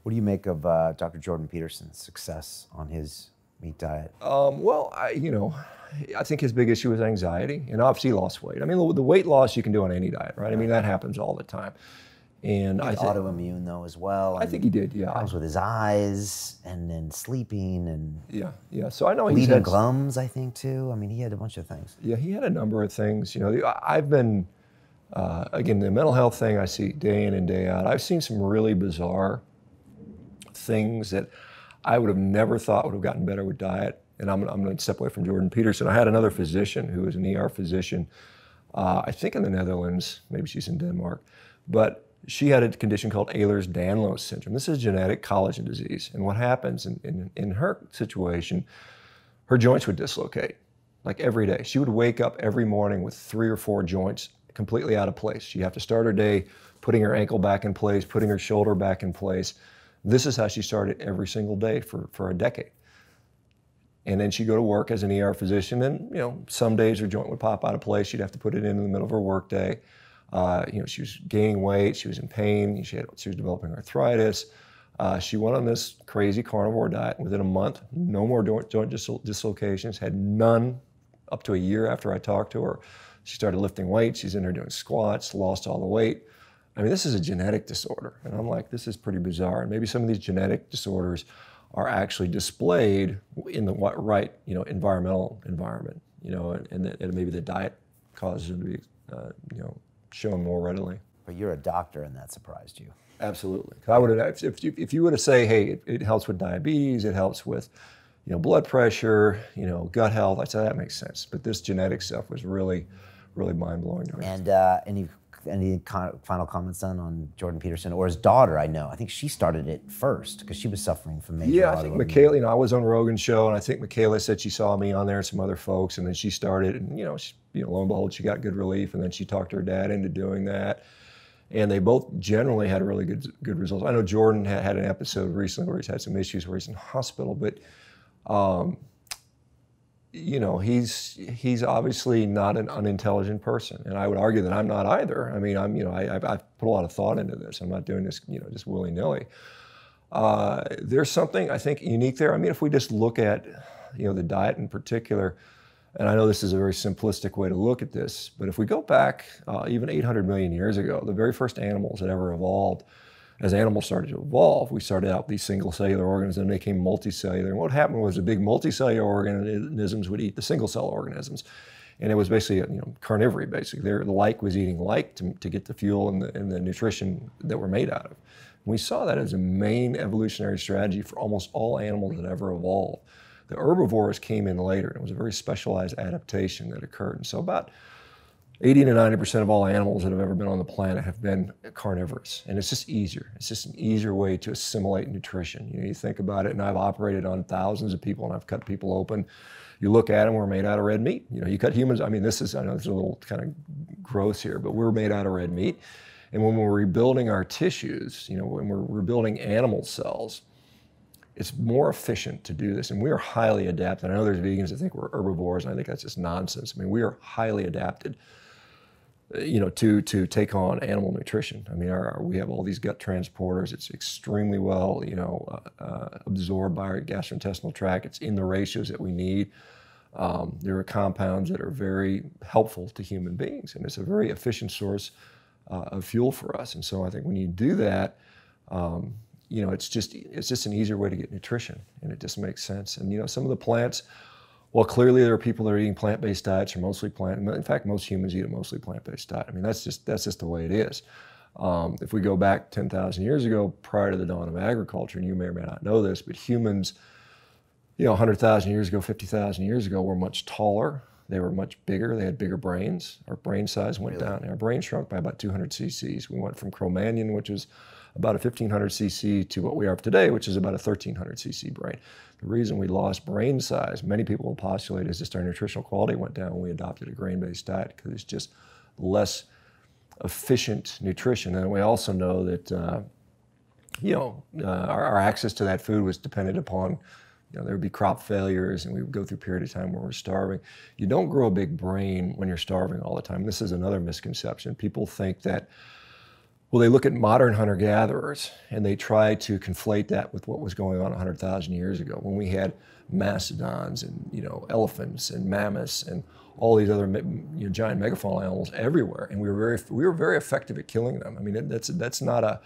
What do you make of Dr. Jordan Peterson's success on his meat diet? Well, I think his big issue was anxiety, and obviously he lost weight. I mean, the weight loss you can do on any diet, right? I mean, that happens all the time. And I think autoimmune though as well. I think he did, yeah. Problems with his eyes, and then sleeping, and yeah. So I know he's bleeding had gums, I think too. I mean, he had a bunch of things. Yeah, he had a number of things. You know, I've been again, the mental health thing I see day in and day out. I've seen some really bizarre things that I would have never thought would have gotten better with diet. And I'm going to step away from Jordan Peterson. I had another physician who was an ER physician, I think in the Netherlands, maybe she's in Denmark, but she had a condition called Ehlers-Danlos syndrome. This is a genetic collagen disease. And what happens in her situation, her joints would dislocate like every day. She would wake up every morning with 3 or 4 joints completely out of place. She'd have to start her day putting her ankle back in place, putting her shoulder back in place. This is how she started every single day for a decade. And then she'd go to work as an ER physician, and some days her joint would pop out of place. She'd have to put it in the middle of her work day. She was gaining weight, she was in pain, she was developing arthritis. She went on this crazy carnivore diet. Within a month, no more joint dislocations, had none up to a year after I talked to her. She started lifting weights, she's in there doing squats, lost all the weight. I mean, this is a genetic disorder. And I'm like, this is pretty bizarre. And maybe some of these genetic disorders are actually displayed in the right, environmental environment, and maybe the diet causes them to be, shown more readily. But you're a doctor, and that surprised you. Absolutely. I would have, if you were to say, hey, it helps with diabetes, it helps with, blood pressure, gut health, I'd say that makes sense. But this genetic stuff was really, really mind-blowing to me. And any final comments on Jordan Peterson or his daughter? I think she started it first because she was suffering from major. Yeah, I think Michaela. I was on Rogan's show, and I think Michaela said she saw me on there and some other folks, and then she started, and lo and behold, she got good relief, and then she talked her dad into doing that, and they both generally had really good results. I know Jordan had an episode recently where he's had some issues where he's in hospital, but he's obviously not an unintelligent person, and I would argue that I'm not either. I mean, I've put a lot of thought into this. I'm not doing this, just willy-nilly. There's something I think unique there. I mean, if we just look at, the diet in particular, and I know this is a very simplistic way to look at this, but if we go back even 800 million years ago, the very first animals that ever evolved, as animals started to evolve, we started out with these single cellular organisms and they became multicellular. And what happened was the big multicellular organisms would eat the single cell organisms. And it was basically, carnivory, basically. The like was eating like to get the fuel and the nutrition that we're made out of. And we saw that as a main evolutionary strategy for almost all animals that ever evolved. The herbivores came in later, and it was a very specialized adaptation that occurred. And so about 80 to 90% of all animals that have ever been on the planet have been carnivorous. And it's just easier. It's just an easier way to assimilate nutrition. You think about it, and I've operated on thousands of people, and I've cut people open. You look at them, we're made out of red meat. You cut humans, I know this is a little kind of gross here, but we're made out of red meat. And when we're rebuilding our tissues, when we're rebuilding animal cells, it's more efficient to do this. And we are highly adapted. I know there's vegans that think we're herbivores, and I think that's just nonsense. I mean, we are highly adapted to take on animal nutrition. I mean, we have all these gut transporters. It's extremely well, absorbed by our gastrointestinal tract. It's in the ratios that we need. There are compounds that are very helpful to human beings, and it's a very efficient source of fuel for us. And so I think when you do that, it's just an easier way to get nutrition, and it just makes sense. And some of the plants, well, clearly there are people that are eating plant-based diets or mostly plant. In fact, most humans eat a mostly plant-based diet. I mean, that's just the way it is. If we go back 10,000 years ago, prior to the dawn of agriculture, and you may or may not know this, but humans, 100,000 years ago, 50,000 years ago, were much taller. They were much bigger. They had bigger brains. Our brain size went down. Our brain shrunk by about 200 cc's. We went from Cro-Magnon, which is about a 1,500 cc, to what we are today, which is about a 1,300 cc brain. The reason we lost brain size, many people will postulate, is just our nutritional quality went down when we adopted a grain-based diet, because it's just less efficient nutrition. And we also know that our access to that food was dependent upon, there would be crop failures, and we would go through a period of time where we're starving. You don't grow a big brain when you're starving all the time. This is another misconception. People think that Well, they look at modern hunter-gatherers and they try to conflate that with what was going on 100,000 years ago when we had mastodons and elephants and mammoths and all these other giant megafaunal animals everywhere, and we were very effective at killing them. I mean, that's not a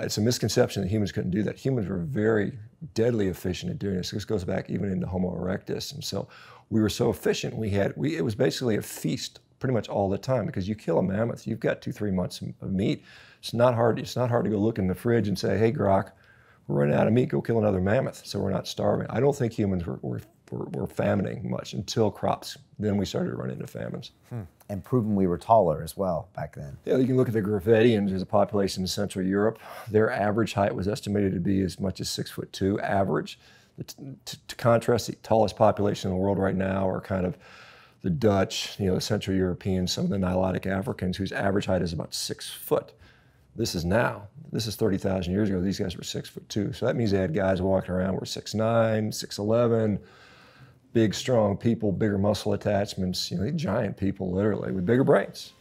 it's a misconception that humans couldn't do that. Humans were very deadly efficient at doing this. This goes back even into Homo erectus, and so we were so efficient. It was basically a feast pretty much all the time, because you kill a mammoth, you've got 2-3 months of meat. It's not hard to go look in the fridge and say, hey, Grok, we're running out of meat, go kill another mammoth, so we're not starving. I don't think humans were famining much until crops. Then we started to run into famines. And proven we were taller as well back then. Yeah, you can look at the Gravettians. There's a population in Central Europe. Their average height was estimated to be as much as 6'2" average. To contrast, the tallest population in the world right now are kind of the Dutch, the Central Europeans, some of the Nilotic Africans, whose average height is about 6 foot. This is 30,000 years ago, these guys were 6'2". So that means they had guys walking around who were 6'9", 6'11", big, strong people, bigger muscle attachments, giant people, literally, with bigger brains.